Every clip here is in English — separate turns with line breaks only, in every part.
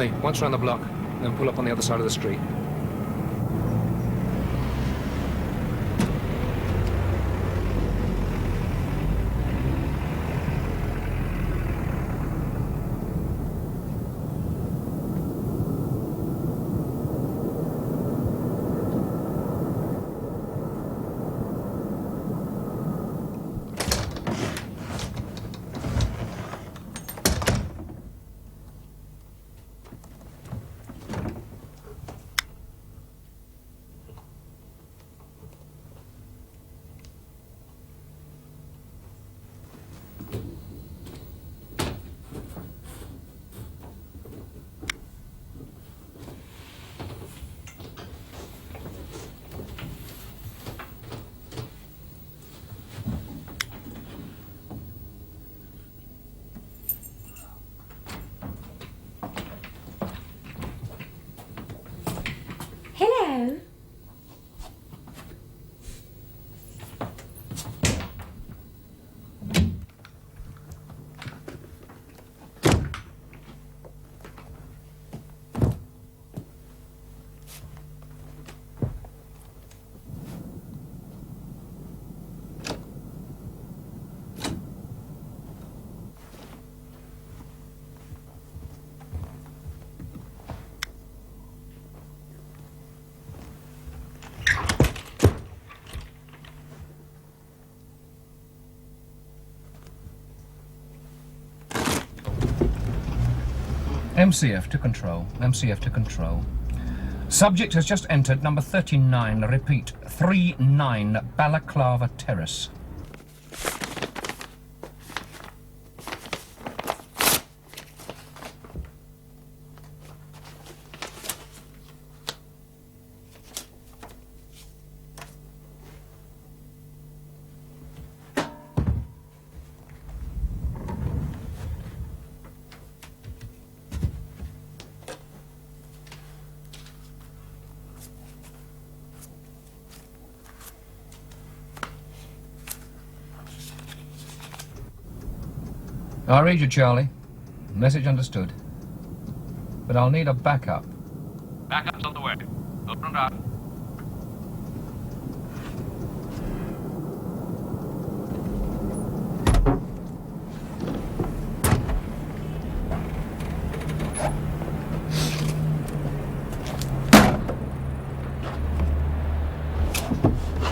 Stanley, once around the block, then pull up on the other side of the street.
Hello.
MCF to control. MCF to control. Subject has just entered number 39. Repeat, 39 Balaclava Terrace. I'll read you, Charlie. Message understood. But I'll need a backup.
Backup's on the way. Over and out.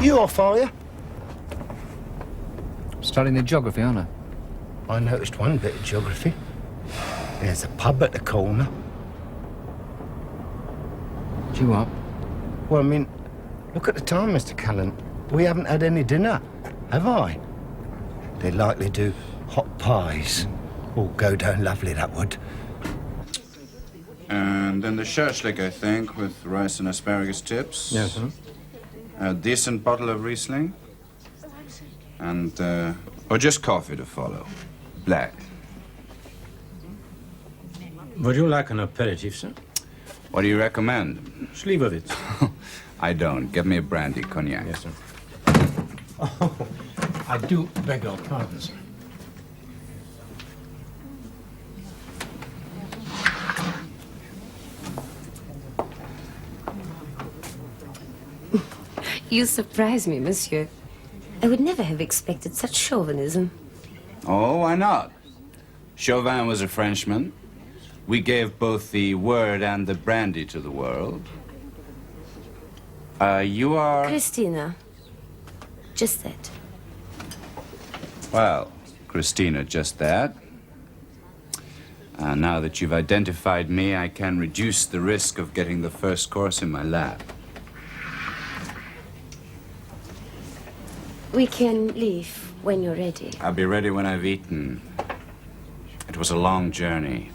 You off, are you?
Studying the geography, aren't I?
I noticed one bit of geography. There's a pub at the corner.
You up?
Well, I mean, look at the time, Mr. Callan. We haven't had any dinner, have I? They'd likely do hot pies. Oh, go down lovely, that would.
And then the shirtlick, I think, with rice and asparagus tips.
Yes, sir.
A decent bottle of Riesling. And, or just coffee to follow. Black.
Would you like an aperitif, sir?
What do you recommend?
Slivovitz.
I don't. Get me a brandy cognac.
Yes, sir. Oh, I do beg your pardon, sir.
You surprise me, monsieur. I would never have expected such chauvinism.
Oh, why not? Chauvin was a Frenchman. We gave both the word and the brandy to the world. You are...
Christina. Just that.
Well, Christina, just that. Now that you've identified me, I can reduce the risk of getting the first course in my lap.
We can leave when you're ready.
I'll be ready when I've eaten. It was a long journey.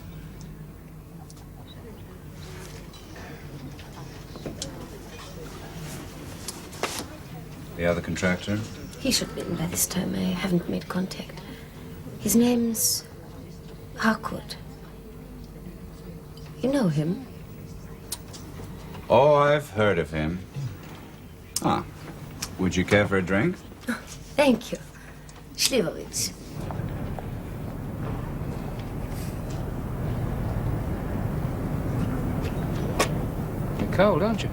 The other contractor?
He should be in by this time. I haven't made contact. His name's Harcourt. You know him?
Oh, I've heard of him. Ah, would you care for a drink?
Thank you. Slivovitz.
Cold, aren't you?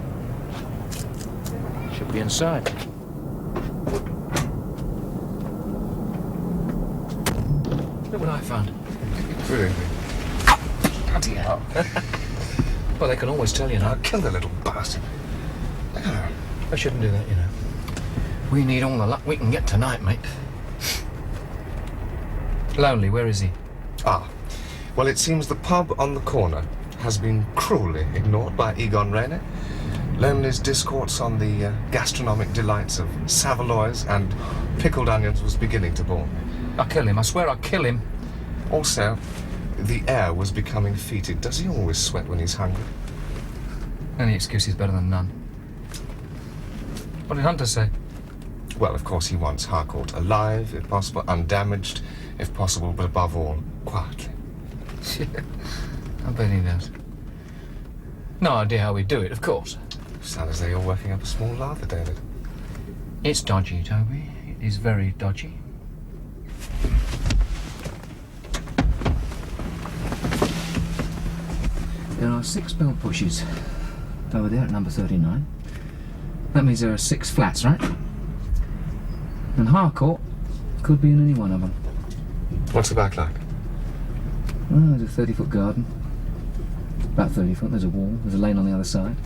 Should be inside. Look what I found.
Really?
Bloody hell. Well, they can always tell you now.
I'll kill the little bastard.
I shouldn't do that, you know. We need all the luck we can get tonight, mate. Lonely, where is he?
Ah. Well, it seems the pub on the corner has been cruelly ignored by Egon Rayner. Lonely's discourse on the gastronomic delights of saveloys and pickled onions was beginning to bore me.
I'll kill him. I swear I'll kill him.
Also, the air was becoming fetid. Does he always sweat when he's hungry?
Any excuse is better than none. What did Hunter say?
Well, of course, he wants Harcourt alive, if possible, undamaged, if possible, but above all, quietly.
I bet he does. No idea how we do it, of course.
Sounds as though you're working up a small lather, David.
It's dodgy, Toby. It is very dodgy. There are 6 bell pushes over there at number 39. That means there are 6 flats, right? And Harcourt could be in any one of them.
What's the back like?
Well, there's a 30-foot garden. About 30 foot. There's a wall. There's a lane on the other side.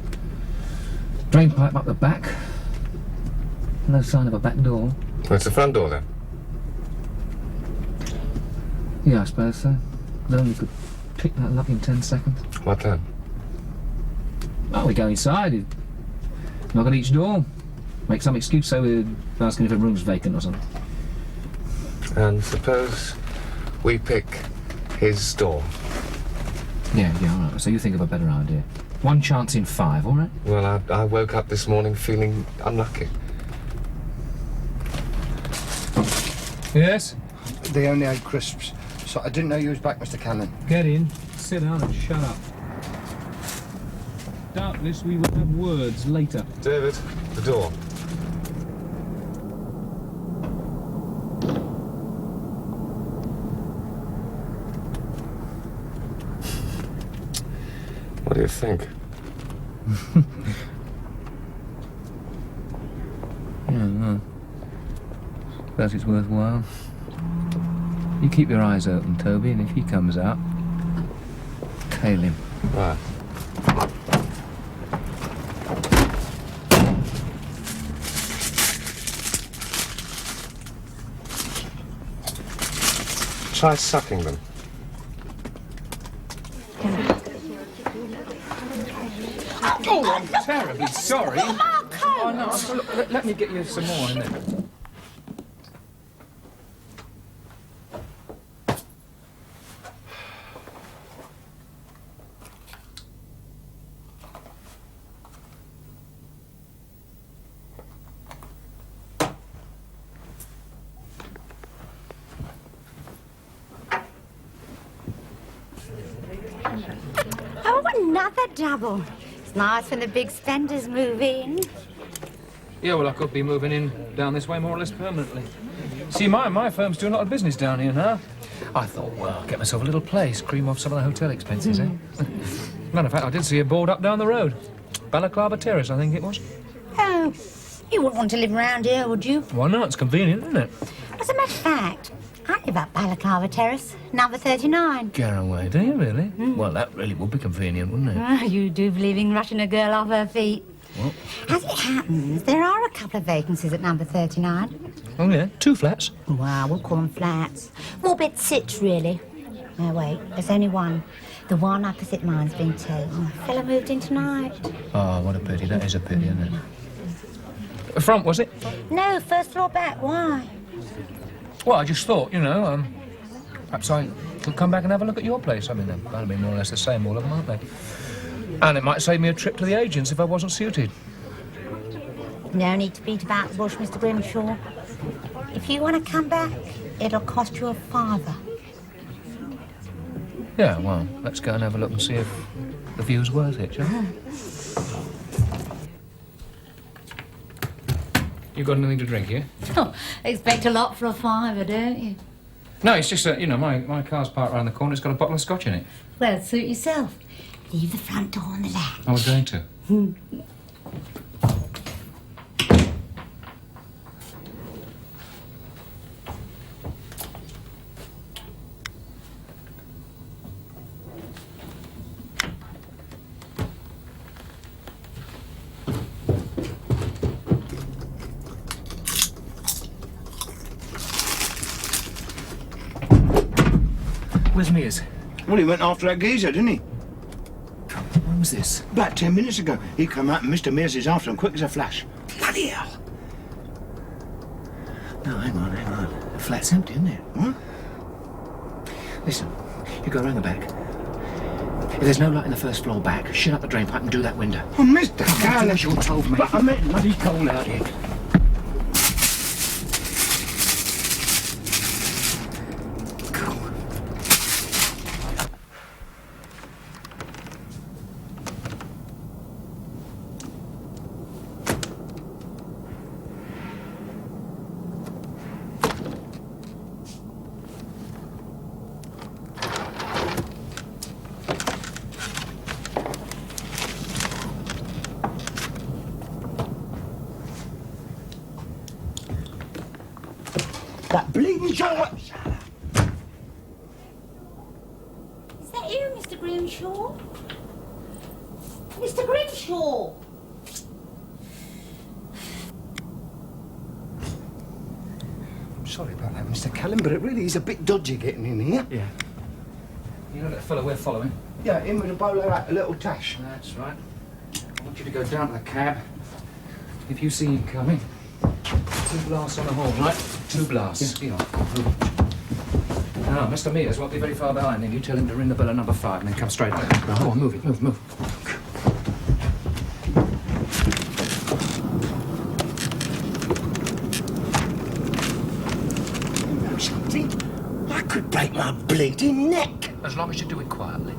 Drain pipe up the back. No sign of a back door.
Well, it's the front door, then.
Yeah, I suppose so. Lonely could pick that lock in 10 seconds.
What then?
Well, we go inside, knock at each door, make some excuse, so we're asking if a room's vacant or something.
And suppose we pick his door.
Yeah, all right. So you think of a better idea. 1 chance in 5, all right?
Well, I woke up this morning feeling unlucky.
Yes?
They only had crisps, so I didn't know you was back, Mr. Callan.
Get in, sit down and shut up. Doubtless we will have words later.
David, the door. What do you think?
Yeah, well, suppose it's worthwhile. You keep your eyes open, Toby, and if he comes out, tail him.
Right. Try sucking them.
Oh, I'm terribly sorry. Oh, no, look, let me get you some more in there.
Oh, another double. It's nice when the big spenders move in.
Yeah, well, I could be moving in down this way more or less permanently. See, my firm's doing a lot of business down here now. I thought, well, I'll get myself a little place, cream off some of the hotel expenses, eh? Matter of fact, I did see a board up down the road. Balaclava Terrace, I think it was.
Oh, you wouldn't want to live around here, would you?
Why not? It's convenient, isn't it?
As a matter of fact, I live up Balaclava Terrace, number 39.
Garraway, do you really? Well, that really would be convenient, wouldn't it?
Oh, you do believe in rushing a girl off her feet.
What?
As it happens, there are a couple of vacancies at number 39.
Oh, yeah? 2 flats?
Well, we'll call them flats. More bed sits, really. No, wait, there's only one. The one opposite mine's been taken. The fella moved in tonight.
Oh, what a pity. That is a pity, isn't it? Front, was it?
No, first floor back. Why?
Well, I just thought, you know, perhaps I could come back and have a look at your place. I mean, that'll be more or less the same, all of them, aren't they? And it might save me a trip to the agents if I wasn't suited.
No need to beat about the bush, Mr. Grimshaw. If you want to come back, it'll cost you a £5.
Yeah, well, let's go and have a look and see if the view's worth it, shall we? You got anything to drink here?
Oh, expect a lot for a £5, don't you?
No, it's just that, you know, my car's parked around the corner. It's got a bottle of scotch in it.
Well, suit yourself. Leave the front door on the latch.
I was going to. Where's Mears?
Well, he went after that geezer, didn't he?
When was this?
About 10 minutes ago. He come out and Mr. Mears is after him quick as a flash.
Bloody hell! No, hang on. The flat's empty, isn't it?
What?
Listen, you go around the back. If there's no light in the first floor back, shut up the drain pipe and do that window.
Oh, Mr. Callan,
as you told me.
But I meant...
Bloody cold out here.
That bleeding short!
Is that you, Mr. Grimshaw? Mr. Grimshaw!
I'm sorry about that, Mr. Callan, but it really is a bit dodgy getting in here.
Yeah. You know that fellow we're following?
Yeah, him with a bowler hat, a little tash.
That's right. I want you to go down to the cab. If you see him coming, 2 blasts on the horn, right? 2 blasts. Yeah. Now, Mr. Mears won't be very far behind him. You tell him to ring the bell at number 5 and then come straight up. Go on, move it, move.
You know something? I could break my bleeding neck.
As long as you do it quietly.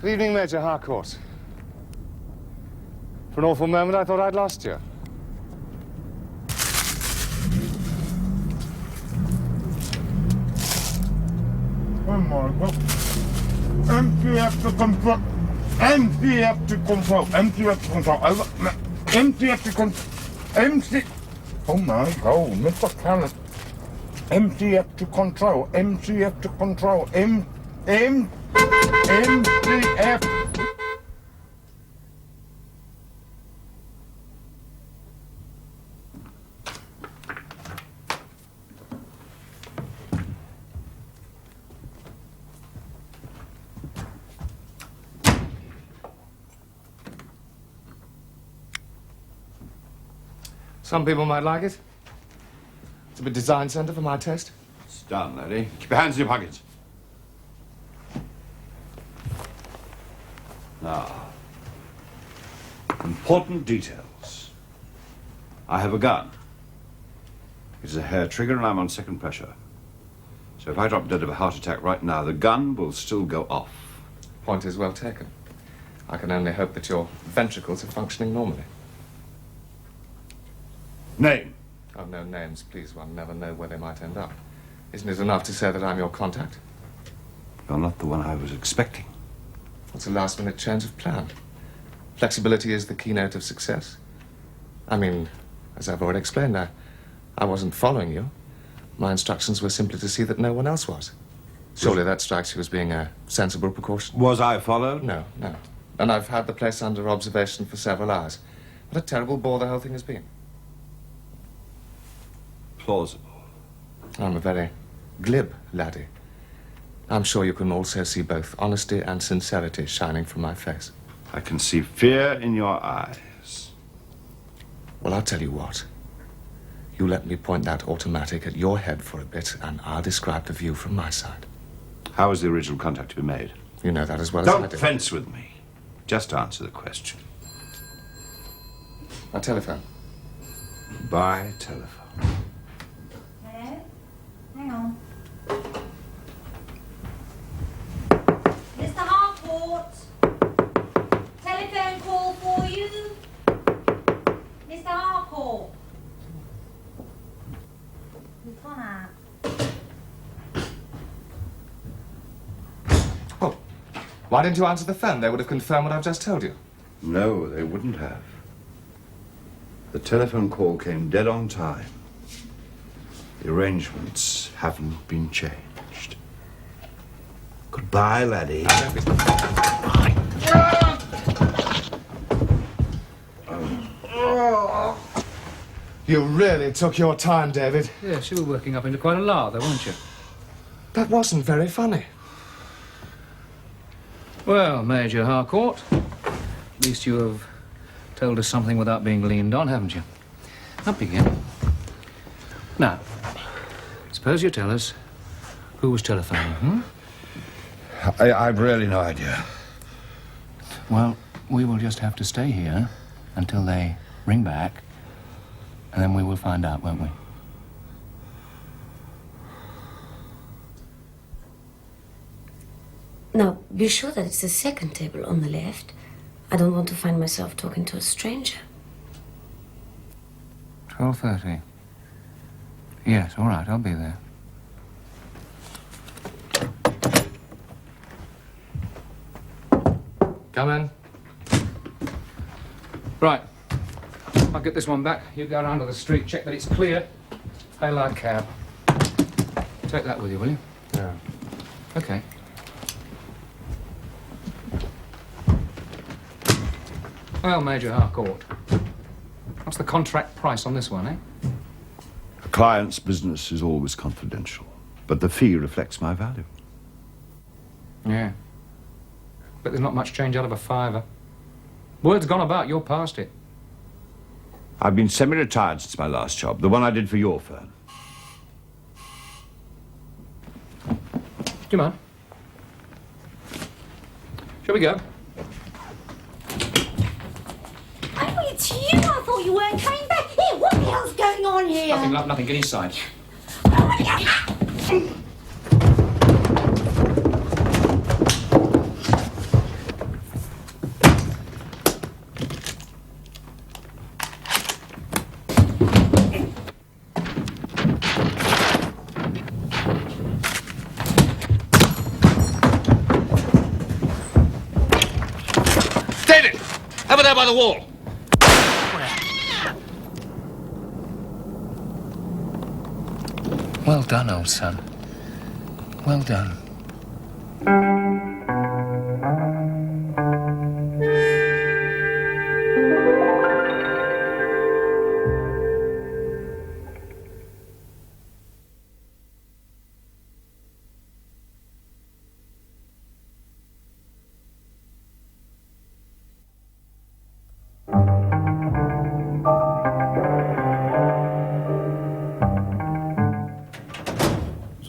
Good evening, Major Harcourt. For an awful moment, I thought I'd lost you.
Oh my God. MPF to control. MPF to control. MPF to control. Over. MPF to control. MC. Oh my God, Mr. Callan. MTF to control. MTF to control. MTF.
Some people might like it. It's a bit design centre for my taste.
It's done, laddie. Keep your hands in your pockets. Now, important details. I have a gun. It is a hair trigger and I'm on second pressure. So if I drop dead of a heart attack right now, the gun will still go off.
Point is well taken. I can only hope that your ventricles are functioning normally.
Name?
Oh, no names, please. One never know where they might end up. Isn't it enough to say that I'm your contact?
You're not the one I was expecting.
What's a last-minute change of plan? Flexibility is the keynote of success. I mean, as I've already explained, I wasn't following you. My instructions were simply to see that no one else was. Surely that strikes you as being a sensible precaution.
Was I followed?
No, no. And I've had the place under observation for several hours. What a terrible bore the whole thing has been.
Plausible.
I'm a very glib laddie. I'm sure you can also see both honesty and sincerity shining from my face.
I can see fear in your eyes.
Well, I'll tell you what. You let me point that automatic at your head for a bit, and I'll describe the view from my side.
How was the original contact to be made?
You know that as well as I do.
Don't fence with me. Just answer the question.
By telephone.
By telephone.
Hello? Hang on. Mr. Harcourt. Telephone call for you. Mr. Harcourt. Lieutenant.
Oh, why didn't you answer the phone? They would have confirmed what I've just told you.
No, they wouldn't have. The telephone call came dead on time. The arrangements haven't been changed. Goodbye, laddie.
You really took your time, David.
Yes, you were working up into quite a lather, weren't you?
That wasn't very funny.
Well, Major Harcourt, at least you have told us something without being leaned on, haven't you? Up again. Now, suppose you tell us who was telephoning, hmm?
I've really no idea.
Well, we will just have to stay here until they ring back, and then we will find out, won't we?
Now, be sure that it's the second table on the left. I don't want to find myself talking to a stranger.
12:30. Yes, all right, I'll be there.
Come in.
Right. I'll get this one back. You go around to the street, check that it's clear. Hail our cab. Take that with you, will you?
Yeah.
Okay. Well, Major Harcourt, what's the contract price on this one, eh?
A client's business is always confidential, but the fee reflects my value.
Yeah. But there's not much change out of a fiver. Word's gone about, you're past it.
I've been semi-retired since my last job, the one I did for your firm.
Do you mind? Shall we go?
Oh, it's you. I thought you weren't coming back. Here, what the hell's going on here?
Nothing, love, nothing. Get inside.
David! Over there by the wall!
Well done, old son. Well done.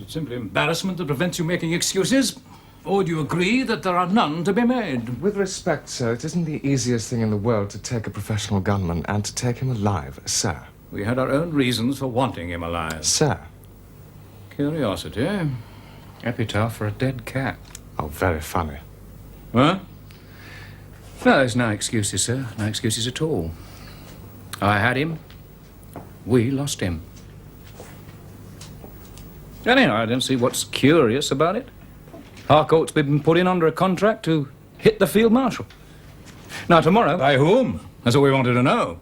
Simply embarrassment that prevents you making excuses? Or do you agree that there are none to be made?
With respect, sir, it isn't the easiest thing in the world to take a professional gunman and to take him alive, sir.
We had our own reasons for wanting him alive.
Sir.
Curiosity. Epitaph for a dead cat.
Oh, very funny.
Huh? No, there's no excuses, sir. No excuses at all. I had him. We lost him. Anyhow, I don't see what's curious about it. Harcourt's been put in under a contract to hit the field marshal.
Now, tomorrow...
By whom? That's what we wanted to know.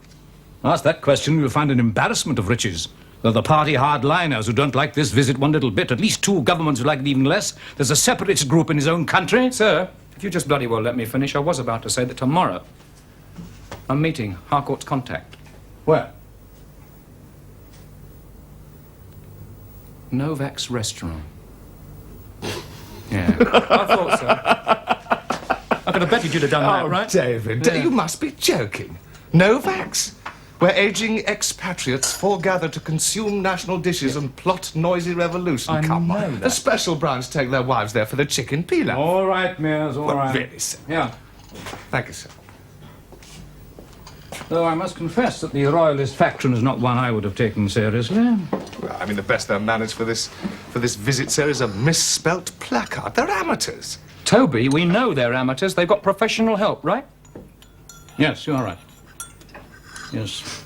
Ask that question, you'll find an embarrassment of riches. There are the party hardliners who don't like this visit one little bit. At least 2 governments who like it even less. There's a separatist group in his own country.
Sir, if you just bloody well let me finish, I was about to say that tomorrow I'm meeting Harcourt's contact.
Where?
Novak's restaurant. Yeah, I thought so. I could have betted you'd have done that, right?
David,
Yeah.
you must be joking. Novak's? Where aging expatriates foregather to consume national dishes and plot noisy revolution.
I
Come
know
on.
that.
The special branch take their wives there for the chicken pilaf.
All right, Mears, all
Well,
right.
really, sir.
Yeah.
Thank you, sir.
Though I must confess that the royalist faction is not one I would have taken seriously.
Well, I mean, the best they'll manage for this visit, sir, is a misspelt placard. They're amateurs.
Toby, we know they're amateurs. They've got professional help, right?
Yes, you are right. Yes.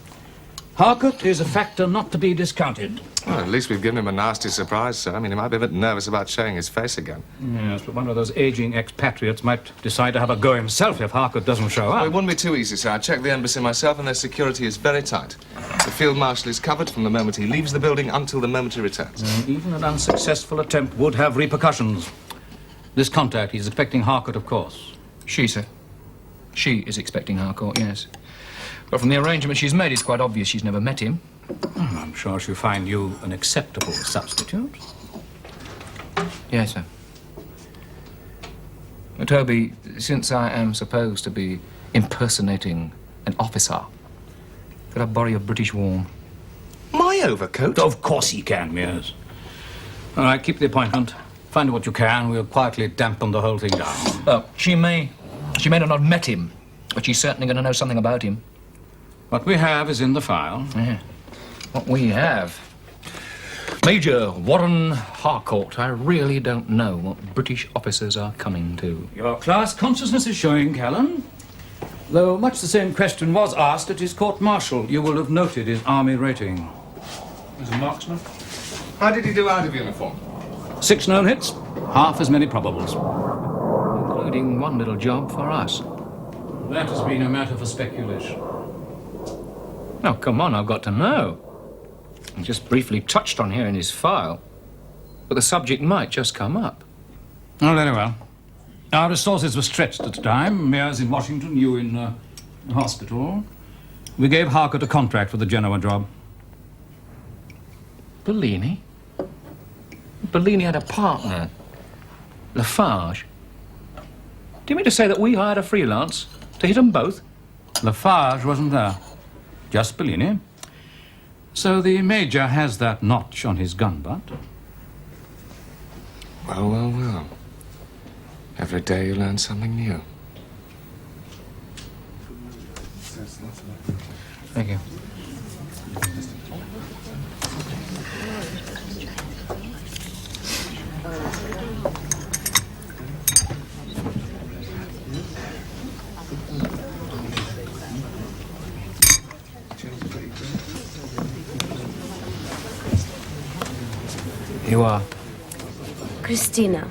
Harcourt is a factor not to be discounted.
Well, at least we've given him a nasty surprise, sir. I mean, he might be a bit nervous about showing his face again.
Yes, but one of those aging expatriates might decide to have a go himself if Harcourt doesn't show
Well,
up.
it wouldn't be too easy, sir. I checked the embassy myself, and their security is very tight. The field marshal is covered from the moment he leaves the building until the moment he returns.
Even an unsuccessful attempt would have repercussions. This contact, he's expecting Harcourt, of course.
She, sir. She is expecting Harcourt, yes. But from the arrangement she's made, it's quite obvious she's never met him.
I'm sure she'll find you an acceptable substitute.
Yes, sir. But, Toby, since I am supposed to be impersonating an officer, could I borrow your British warm?
My overcoat?
Of course he can, Mears. All right, keep the appointment. Find what you can. We'll quietly dampen the whole thing down.
Well, she may not have met him, but she's certainly going to know something about him.
What we have is in the file.
Yeah. What we have. Major Warren Harcourt. I really don't know what British officers are coming to.
Your class consciousness is showing, Callan. Though much the same question was asked at his court-martial, you will have noted his army rating.
He's a marksman.
How did he do out of uniform?
6 known hits, half as many probables.
Including one little job for us.
That has been a matter for speculation.
Oh, come on, I've got to know. He just briefly touched on here in his file. But the subject might just come up.
Oh, very well. Our resources were stretched at the time. Mears in Washington, you in hospital. We gave Harcourt a contract for the Genoa job.
Bellini? Bellini had a partner. Lafarge. Do you mean to say that we hired a freelance to hit them both?
Lafarge wasn't there. Just Bellini. So the Major has that notch on his gun butt.
Well, well, well. Every day you learn something new.
Thank you. You are?
Christina.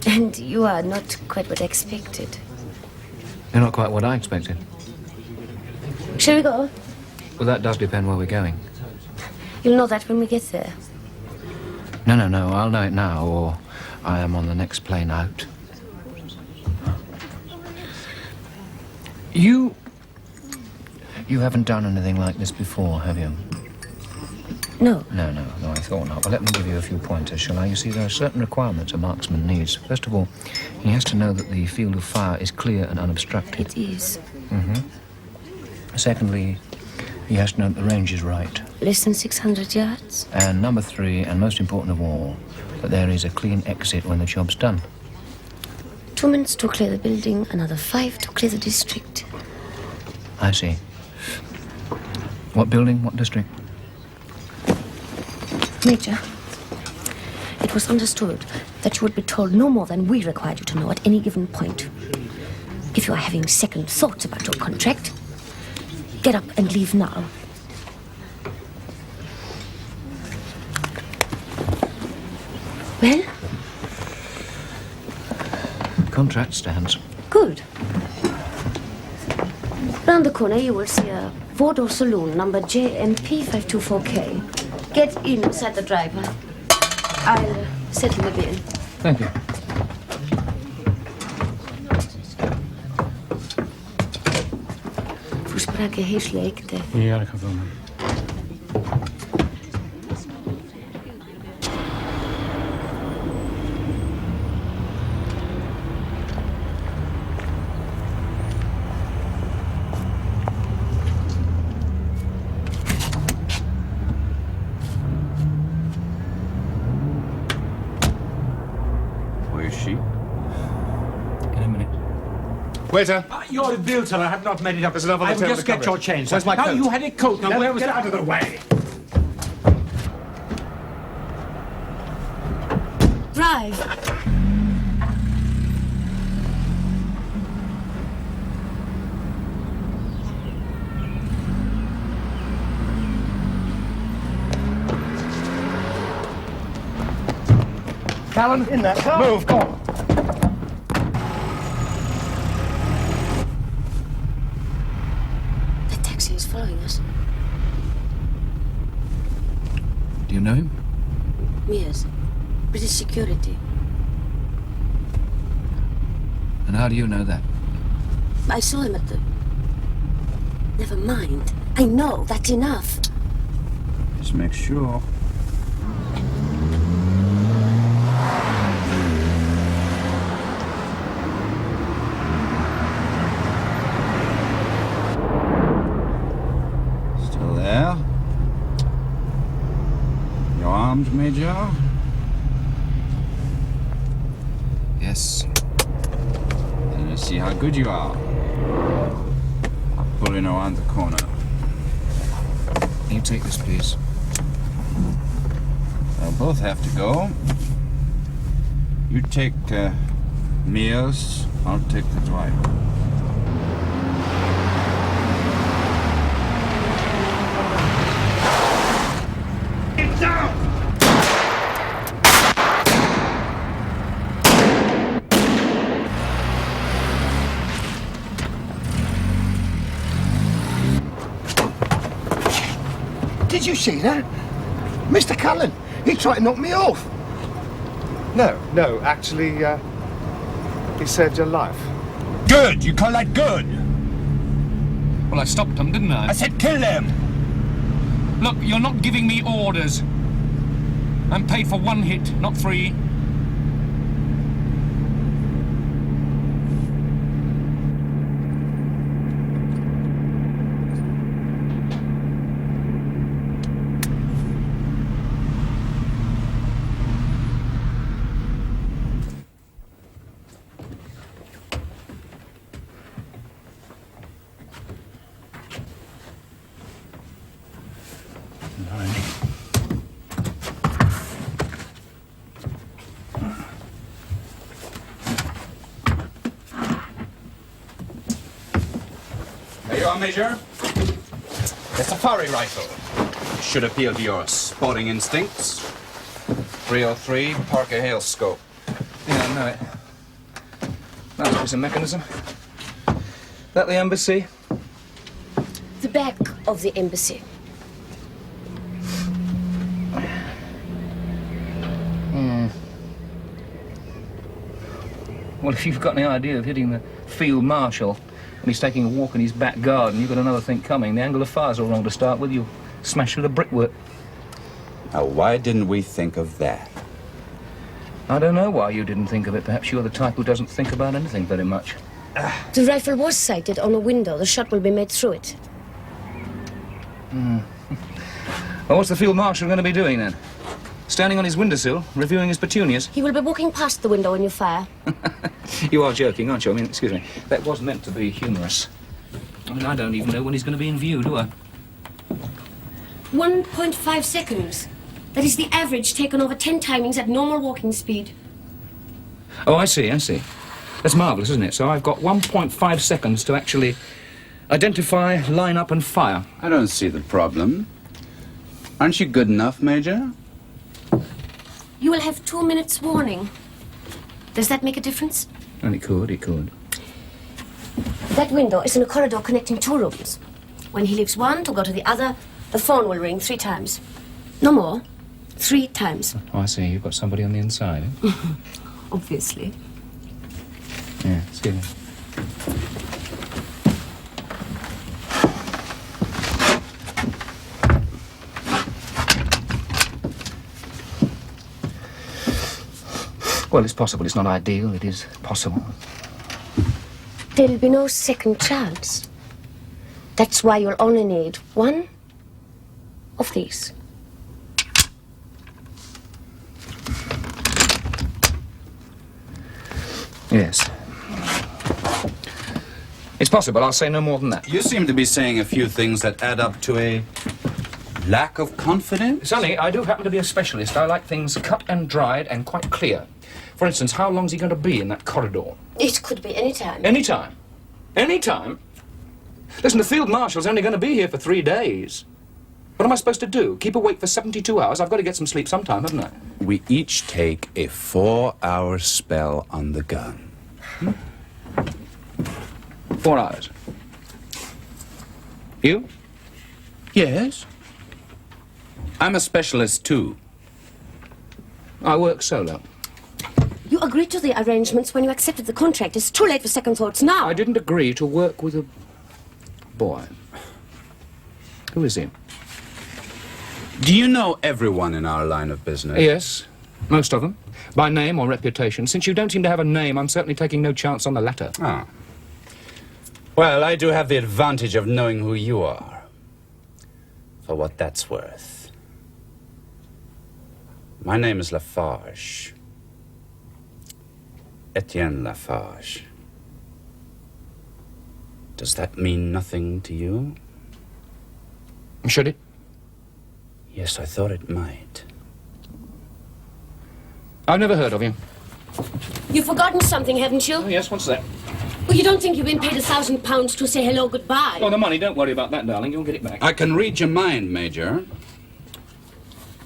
And you are not quite what I expected.
You're not quite what I expected.
Shall we go?
Well, that does depend where we're going.
You'll know that when we get there.
No, I'll know it now, or I am on the next plane out. You haven't done anything like this before, have you?
No.
No, I thought not. But let me give you a few pointers, shall I? You see, there are certain requirements a marksman needs. First of all, he has to know that the field of fire is clear and unobstructed.
It is.
Secondly, he has to know that the range is right.
Less than 600 yards.
And number 3, and most important of all, that there is a clean exit when the job's done.
2 minutes to clear the building, another 5 to clear the district.
I see. What building, what district?
Major, it was understood that you would be told no more than we required you to know at any given point. If you are having second thoughts about your contract, get up and leave now. Well?
Contract stands.
Good. Round the corner, you will see a four-door saloon, number JMP524K. Get in beside the driver. I'll settle the bill.
Thank you.
Voor sprake heel slecht.
Ja, dat kan wel.
Where is she?
In a minute.
Waiter! You're the bill, sir. I have not made it up. There's another
I will just get your change, sir. Where's my coat?
No, you had a coat. Now, where was
Get
it?
out of the way!
Drive.
Callan, in that car.
Move, go on.
The taxi is following us.
Do you know him?
Yes. British security.
And how do you know that?
I saw him at the... Never mind. I know. That's enough.
Just make sure. Still there? You armed, Major?
Yes.
Then let's see how good you are. Pulling around the corner.
You take this, please.
They'll both have to go. You take meals, I'll take the drive.
Get down!
Did you see that? Mr. Callan, he tried to knock me off.
No, actually, he saved your life.
Good! You call that good?
Well, I stopped them, didn't I?
I said kill them!
Look, you're not giving me orders. I'm paid for one hit, not three.
There you are, Major. It's a Safari rifle. Should appeal to your sporting instincts. 303 Parker Hale scope.
Yeah, I know it. That was a mechanism. That the embassy?
The back of the embassy.
Well, if you've got any idea of hitting the field marshal and he's taking a walk in his back garden, you've got another thing coming. The angle of fire's all wrong to start with. You'll smash through the brickwork.
Now, why didn't we think of that?
I don't know why you didn't think of it. Perhaps you're the type who doesn't think about anything very much.
The rifle was sighted on a window. The shot will be made through it.
Well, what's the field marshal going to be doing then? Standing on his windowsill, reviewing his petunias?
He will be walking past the window when you fire.
You are joking, aren't you? I mean, excuse me. That was meant to be humorous. I mean, I don't even know when he's going to be in view, do I?
1.5 seconds. That is the average taken over 10 timings at normal walking speed.
Oh, I see. That's marvellous, isn't it? So I've got 1.5 seconds to actually identify, line up and fire.
I don't see the problem. Aren't you good enough, Major?
You will have 2 minutes warning. Does that make a difference?
And it could.
That window is in a corridor connecting 2 rooms. When he leaves one to go to the other, the phone will ring 3 times. No more. 3 times.
Oh, I see. You've got somebody on the inside, eh?
Obviously.
Yeah, see you then. Well, it's possible. It's not ideal. It is possible.
There'll be no second chance. That's why you'll only need 1 of these.
Yes. It's possible. I'll say no more than that.
You seem to be saying a few things that add up to a lack of confidence.
Sonny, I do happen to be a specialist. I like things cut and dried and quite clear. For instance, how long's he going to be in that corridor?
It could be any time.
Any time? Any time? Listen, the field marshal's only going to be here for 3 days. What am I supposed to do? Keep awake for 72 hours? I've got to get some sleep sometime, haven't I?
We each take a 4-hour spell on the gun.
4 hours. You?
Yes. I'm a specialist, too.
I work solo.
You agreed to the arrangements when you accepted the contract. It's too late for second thoughts now.
I didn't agree to work with a boy. Who is he?
Do you know everyone in our line of business?
Yes, most of them. By name or reputation. Since you don't seem to have a name, I'm certainly taking no chance on the latter.
Ah. Well, I do have the advantage of knowing who you are. For what that's worth. My name is Lafarge. Etienne Lafarge. Does that mean nothing to you?
Should it?
Yes, I thought it might.
I've never heard of you.
You've forgotten something, haven't you?
Oh, yes, what's that?
Well, you don't think you've been paid £1,000 to say hello, goodbye?
Oh, the money, don't worry about that, darling. You'll get it back.
I can read your mind, Major.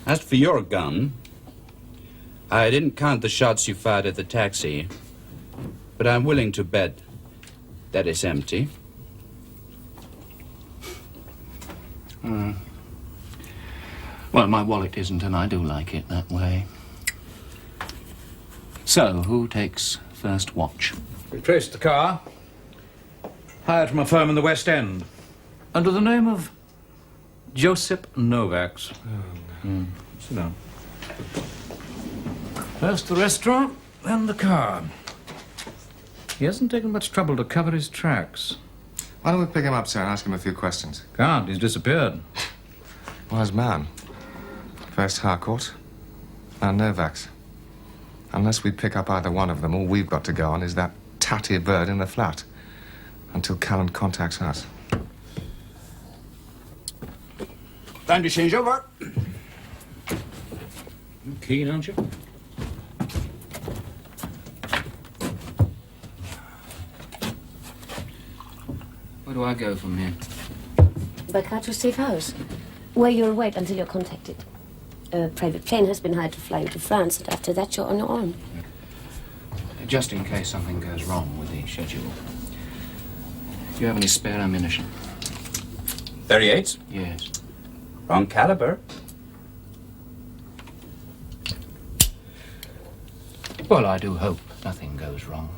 As for your gun, I didn't count the shots you fired at the taxi, but I'm willing to bet that it's empty.
Well, my wallet isn't, and I do like it that way. So, who takes first watch?
We traced the car. Hired from a firm in the West End. Under the name of Joseph Novaks. Sit down. First the restaurant, then the car. He hasn't taken much trouble to cover his tracks.
Why don't we pick him up, sir, and ask him a few questions?
Can't, he's disappeared.
Wise man. First Harcourt, now Novaks. Unless we pick up either one of them, all we've got to go on is that tatty bird in the flat. Until Callan contacts us.
Time to change over.
Keen, aren't you?
Where do I go from here?
Back out to safe house, where you'll wait until you're contacted. A private plane has been hired to fly you to France, and after that you're on your own.
Just in case something goes wrong with the schedule. Do you have any spare ammunition?
38?
Yes.
Wrong caliber.
Well, I do hope nothing goes wrong.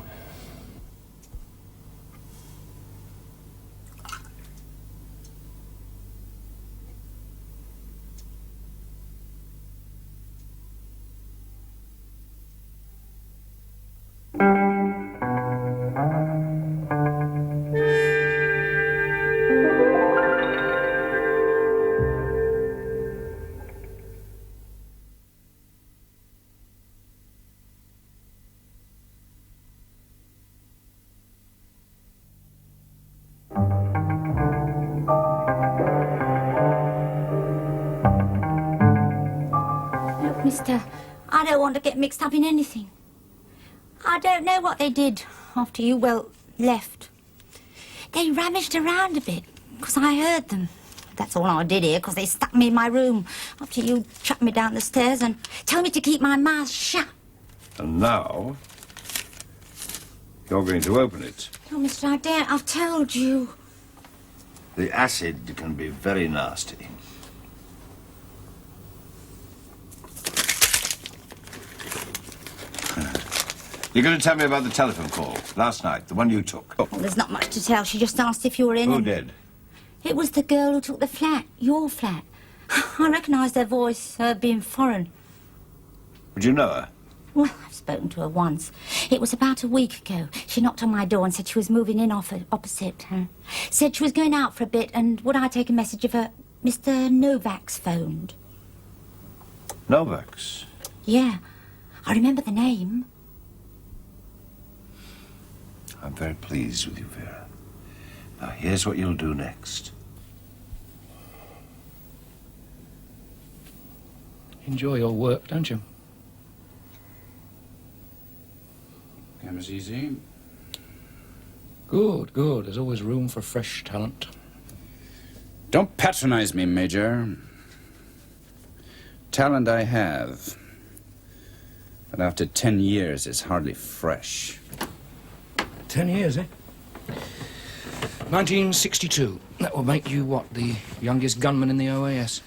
Mister, I don't want to get mixed up in anything. I don't know what they did after you, well, left. They rummaged around a bit, because I heard them. That's all I did here, because they stuck me in my room after you chucked me down the stairs and told me to keep my mouth shut.
And now, You're going to open it.
Oh, mister, I daren't. I've told you.
The acid can be very nasty. You're going to tell me about the telephone call last night, the one you took.
Well, there's not much to tell. She just asked if you were in.
Who
and-
did?
It was the girl who took the flat. Your flat. I recognised her voice, her being foreign.
Would you know her?
Well, I've spoken to her once. It was about a week ago. She knocked on my door and said she was moving in opposite her. Said she was going out for a bit and would I take a message of her? Mr. Novak's phoned.
Novak's?
Yeah. I remember the name.
I'm very pleased with you, Vera. Now, here's what you'll do next.
Enjoy your work, don't you?
Comes easy.
Good, good. There's always room for fresh talent.
Don't patronize me, Major. Talent I have. But after 10 years, it's hardly fresh.
10 years, eh? 1962. That will make you, what, the youngest gunman in the OAS?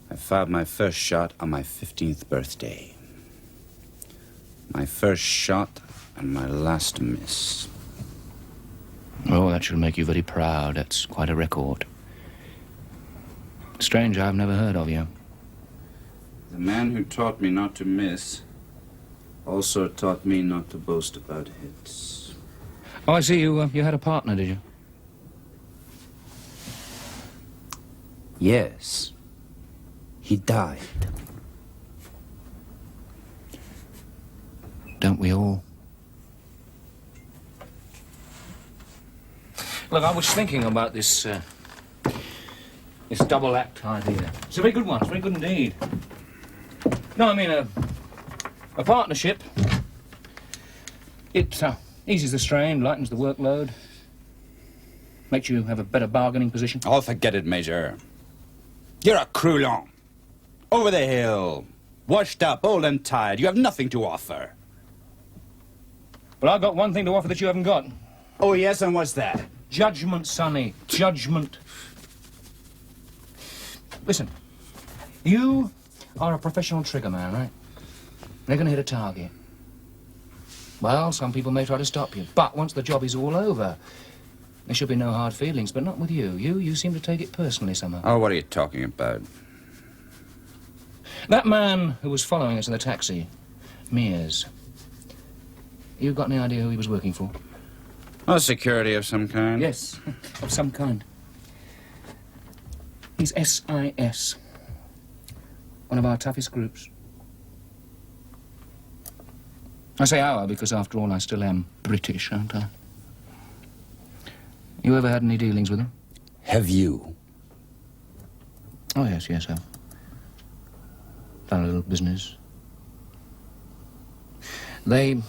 I fired my first shot on my 15th birthday. My first shot and my last miss.
Oh, that should make you very proud. That's quite a record. Strange, I've never heard of you.
The man who taught me not to miss also taught me not to boast about hits.
Oh, I see you had a partner, did you?
Yes. He died.
Don't we all? Look, I was thinking about this double act idea. It's a very good one. It's very good indeed. No, I mean a partnership. It eases the strain, lightens the workload, makes you have a better bargaining position.
Oh, forget it, Major. You're a croulon. Over the hill. Washed up, old and tired. You have nothing to offer.
But I've got one thing to offer that you haven't got.
Oh, yes, and what's that?
Judgment, Sonny. Judgment. Listen, you are a professional trigger man, right? They're going to hit a target. Well, some people may try to stop you, but once the job is all over, there should be no hard feelings, but not with you. You seem to take it personally somehow.
Oh, what are you talking about?
That man who was following us in the taxi, Mears, you got any idea who he was working for?
Oh, security of some kind?
Yes, of some kind. He's SIS, one of our toughest groups. I say our because, after all, I still am British, aren't I? You ever had any dealings with him?
Have you?
Oh, yes, I've done a little business. They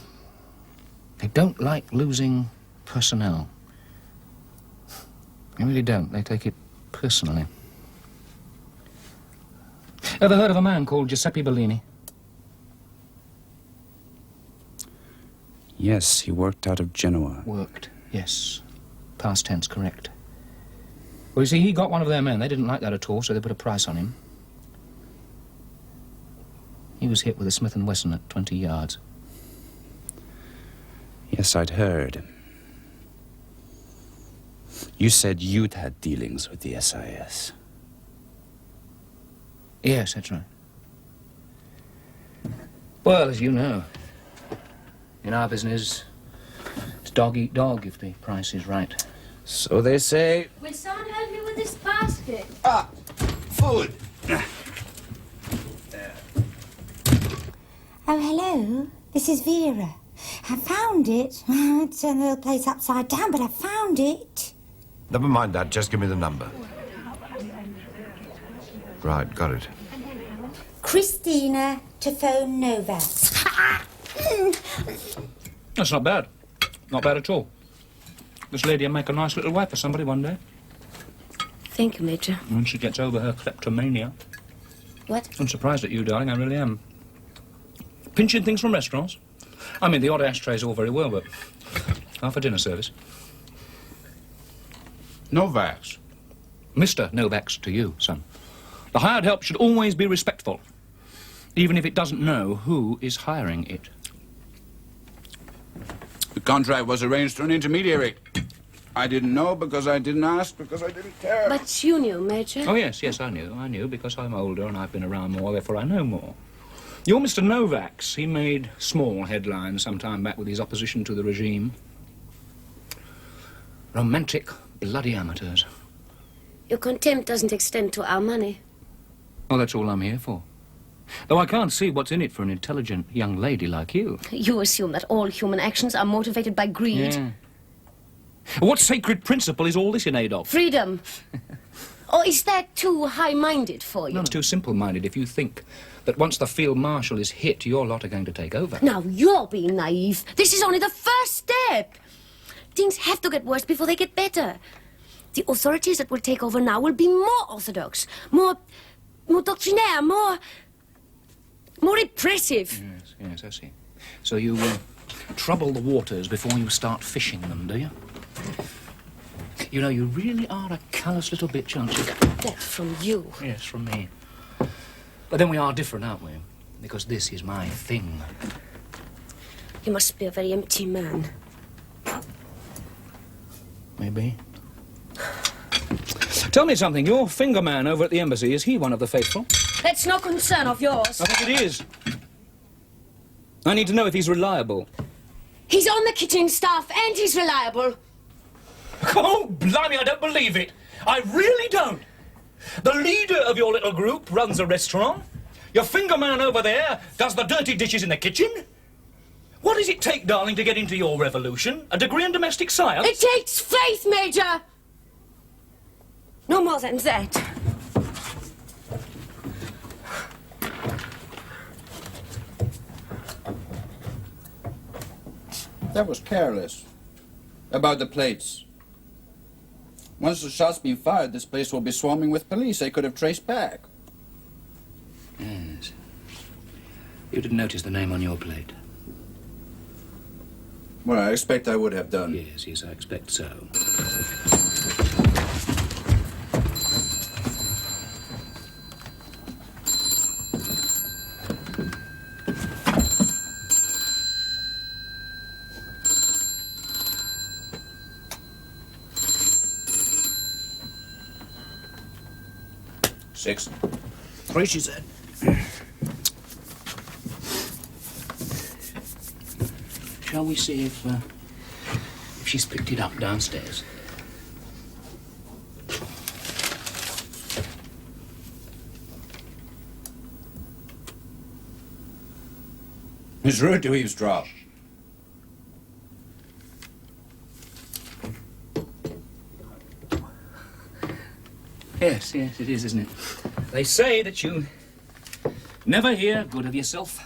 don't like losing personnel. They really don't. They take it personally. Ever heard of a man called Giuseppe Bellini?
Yes, he worked out of Genoa.
Worked, yes. Past tense, correct. Well, you see, he got one of their men. They didn't like that at all, so they put a price on him. He was hit with a Smith & Wesson at 20 yards.
Yes, I'd heard. You said you'd had dealings with the SIS.
Yes, that's right. Well, as you know, in our business, it's dog eat dog if the price is right.
So they say.
Will someone help me with this basket?
Ah, food.
Oh, hello. This is Vera. I found it. I turned the whole place upside down, but I found it.
Never mind that, just give me the number. Right, got it.
Christina to phone Novak.
That's not bad. Not bad at all. This lady will make a nice little wife for somebody one day.
Thank you, Major.
When she gets over her kleptomania.
What?
I'm surprised at you, darling, I really am. Pinching things from restaurants.
I mean, the odd ashtray's all very well, but half a dinner service.
Novaks.
Mr. Novaks to you, son. The hired help should always be respectful, even if it doesn't know who is hiring it.
The contract was arranged through an intermediary. I didn't know because I didn't ask, because I didn't care.
But you knew, Major.
Oh, yes, I knew. I knew because I'm older and I've been around more, therefore I know more. Your Mr. Novaks, he made small headlines some time back with his opposition to the regime. Romantic, bloody amateurs.
Your contempt doesn't extend to our money.
Oh, that's all I'm here for. Though I can't see what's in it for an intelligent young lady like you.
You assume that all human actions are motivated by greed.
Yeah. What sacred principle is all this in aid of?
Freedom. Or is that too high-minded for you?
No, it's too simple-minded if you think that once the field marshal is hit, your lot are going to take over.
Now, you're being naive. This is only the first step. Things have to get worse before they get better. The authorities that will take over now will be more orthodox, more doctrinaire, more repressive.
Yes, I see. So you trouble the waters before you start fishing them, do you? You know, you really are a callous little bitch, aren't you?
That's from you.
Yes, from me. But then we are different, aren't we? Because this is my thing.
You must be a very empty man.
Maybe. Tell me something. Your finger man over at the embassy, is he one of the faithful?
That's no concern of yours.
I think it is. I need to know if he's reliable.
He's on the kitchen staff and he's reliable.
Oh, blimey, I don't believe it. I really don't. The leader of your little group runs a restaurant. Your finger man over there does the dirty dishes in the kitchen. What does it take, darling, to get into your revolution? A degree in domestic science?
It takes faith, Major. No more than that.
That was careless. About the plates. Once the shot's been fired, this place will be swarming with police. They could have traced back.
Yes. You didn't notice the name on your plate?
Well, I expect I would have done.
Yes, I expect so.
Six. 3, she said.
Shall we see if she's picked it up downstairs?
It's rude to eavesdrop.
Yes, it is, isn't it? They say that you never hear good of yourself.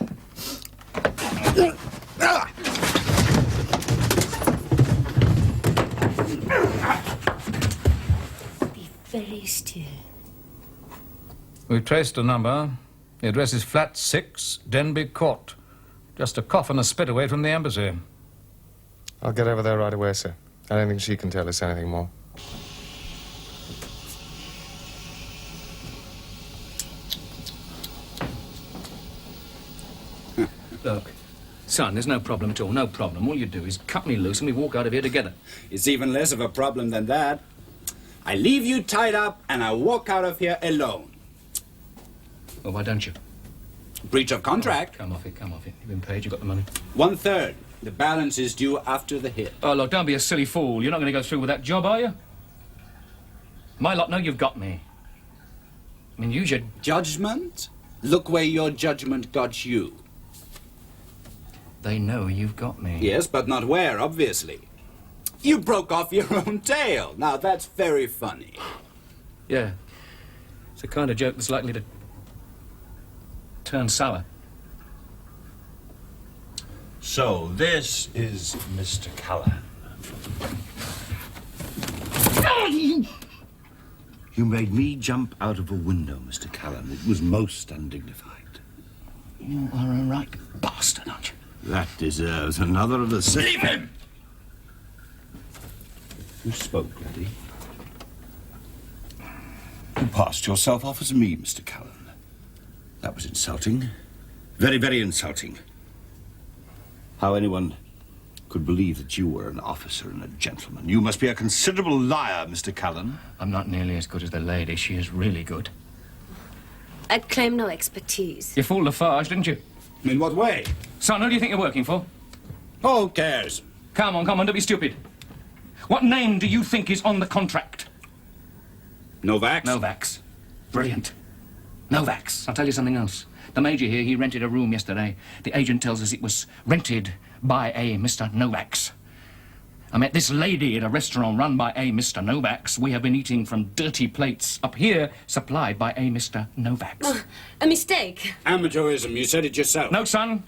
Be very still.
We've traced a number. The address is flat 6, Denby Court. Just a cough and a spit away from the embassy.
I'll get over there right away, sir. I don't think she can tell us anything more.
Look, son, there's no problem at all, no problem. All you do is cut me loose and we walk out of here together.
It's even less of a problem than that. I leave you tied up and I walk out of here alone.
Well, why don't you?
Breach of contract.
Come off it. You've been paid, you've got the money.
1/3. The balance is due after the hit.
Oh, look, don't be a silly fool. You're not going to go through with that job, are you? My lot know you've got me. I mean, use your...
Judgment? Look where your judgment got you.
They know you've got me.
Yes, but not where, obviously. You broke off your own tail. Now, that's very funny.
Yeah. It's the kind of joke that's likely to turn sour.
So, this is Mr. Callan. You made me jump out of a window, Mr. Callan. It was most undignified.
You are a right bastard, aren't you?
That deserves another of the same.
Leave him!
Who spoke, laddie? You passed yourself off as me, Mr. Callan. That was insulting. Very, very insulting. How anyone could believe that you were an officer and a gentleman. You must be a considerable liar, Mr. Callan.
I'm not nearly as good as the lady. She is really good.
I claim no expertise.
You fooled Lafarge, didn't you?
In what way?
Son, who do you think you're working for?
Who cares?
Come on, don't be stupid. What name do you think is on the contract?
Novaks?
Novaks. Brilliant. Novaks. I'll tell you something else. The Major here, he rented a room yesterday. The agent tells us it was rented by a Mr. Novaks. I met this lady at a restaurant run by a Mr. Novaks. We have been eating from dirty plates up here, supplied by a Mr. Novaks.
Oh, a mistake.
Amateurism, you said it yourself.
No, son.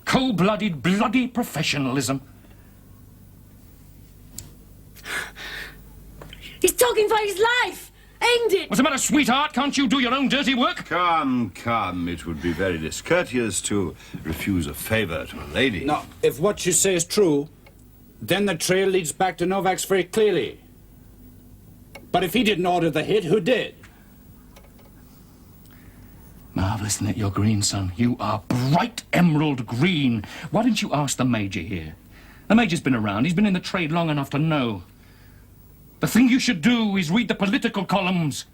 Cold-blooded, bloody professionalism.
He's talking for his life. Ain't it?
What's the matter, sweetheart? Can't you do your own dirty work?
Come, come. It would be very discourteous to refuse a favor to a lady.
No, if what you say is true, then the trail leads back to Novaks very clearly. But if he didn't order the hit, who did?
Marvellous, isn't it? You're green, son. You are bright emerald green. Why didn't you ask the Major here? The Major's been around. He's been in the trade long enough to know. The thing you should do is read the political columns.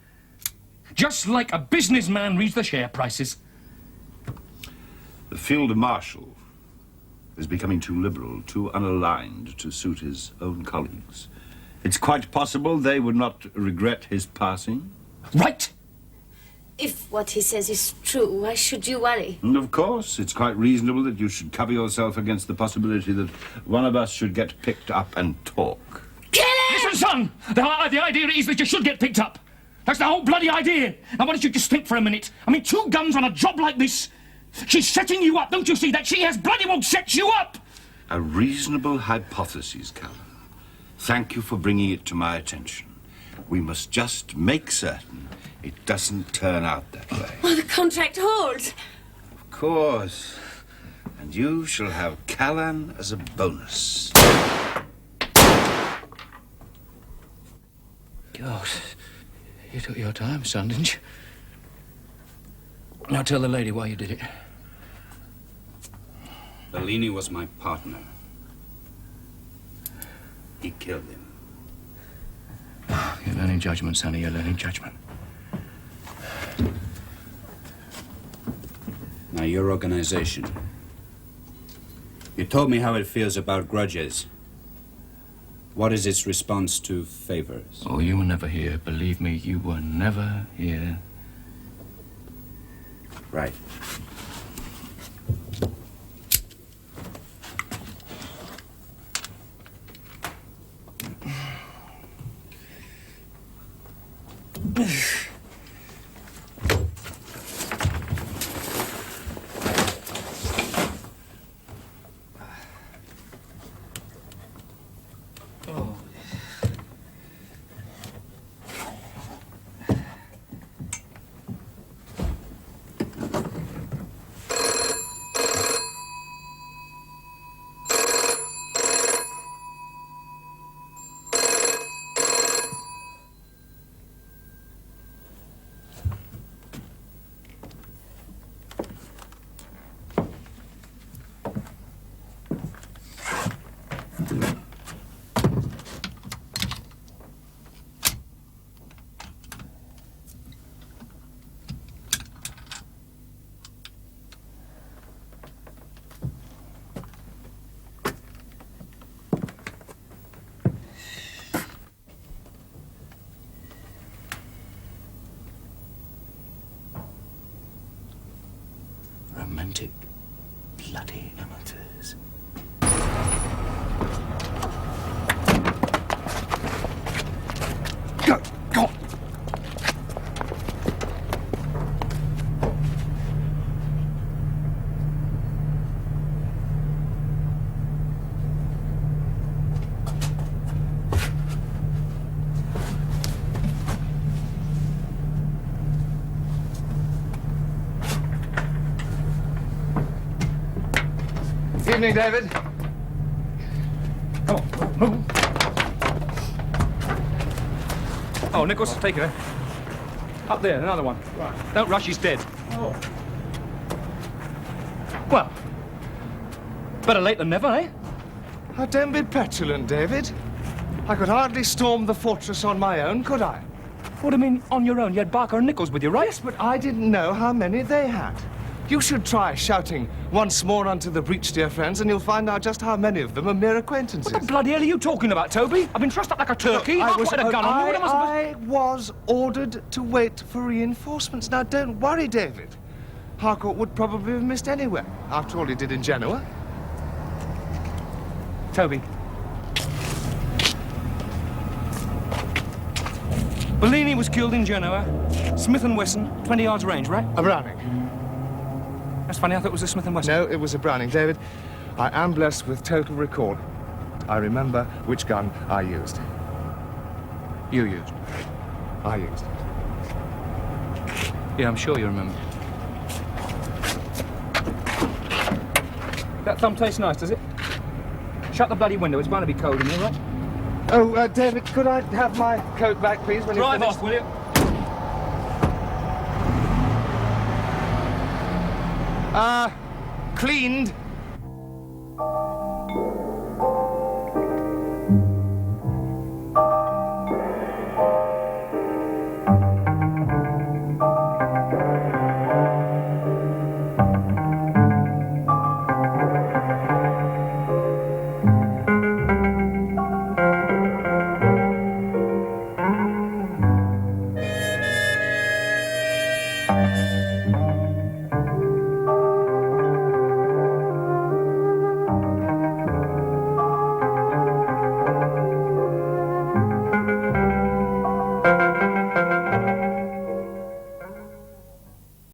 Just like a businessman reads the share prices.
The Field Marshal is becoming too liberal, too unaligned to suit his own colleagues. It's quite possible they would not regret his passing.
Right!
If what he says is true, why should you worry?
And of course, it's quite reasonable that you should cover yourself against the possibility that one of us should get picked up and talk.
Listen, son! The idea is that you should get picked up. That's the whole bloody idea. Now, why don't you just think for a minute? I mean, 2 guns on a job like this. She's setting you up. Don't you see that? She has bloody well set you up.
A reasonable hypothesis, Callan. Thank you for bringing it to my attention. We must just make certain it doesn't turn out that way.
Oh, the contract holds.
Of course. And you shall have Callan as a bonus.
God, you took your time, son, didn't you? Now tell the lady why you did it.
Bellini was my partner. He killed him.
You're learning judgment, sonny. You're learning judgment.
Now, your organization. You told me how it feels about grudges. What is its response to favors?
Oh, you were never here. Believe me, you were never here.
Right.
Romantic bloody amateurs. Go!
Evening, David.
Come on, move. Oh, Nichols, take it, eh? Up there, another one. Right. Don't rush, he's dead.
Oh.
Well, better late than never, eh?
Oh, don't be petulant, David. I could hardly storm the fortress on my own, could I?
What do you mean, on your own? You had Barker and Nichols with you, right?
Yes, but I didn't know how many they had. You should try shouting once more onto the breach, dear friends, and you'll find out just how many of them are mere acquaintances.
What the bloody hell are you talking about, Toby? I've been trussed up like a turkey.
Look,
I wanted a gun on you. What am I supposed
I was ordered to wait for reinforcements. Now, don't worry, David. Harcourt would probably have missed anywhere, after all he did in Genoa.
Toby. Bellini was killed in Genoa. Smith & Wesson, 20 yards range, right?
A Browning.
That's funny, I thought it was a Smith & Wesson.
No, it was a Browning. David, I am blessed with total recall. I remember which gun I used.
You used?
I used.
Yeah, I'm sure you remember. That thumb tastes nice, does it? Shut the bloody window, it's bound to be cold in here, right?
Oh, David, could I have my coat back, please, when
Drive
you're
off, will you?
Cleaned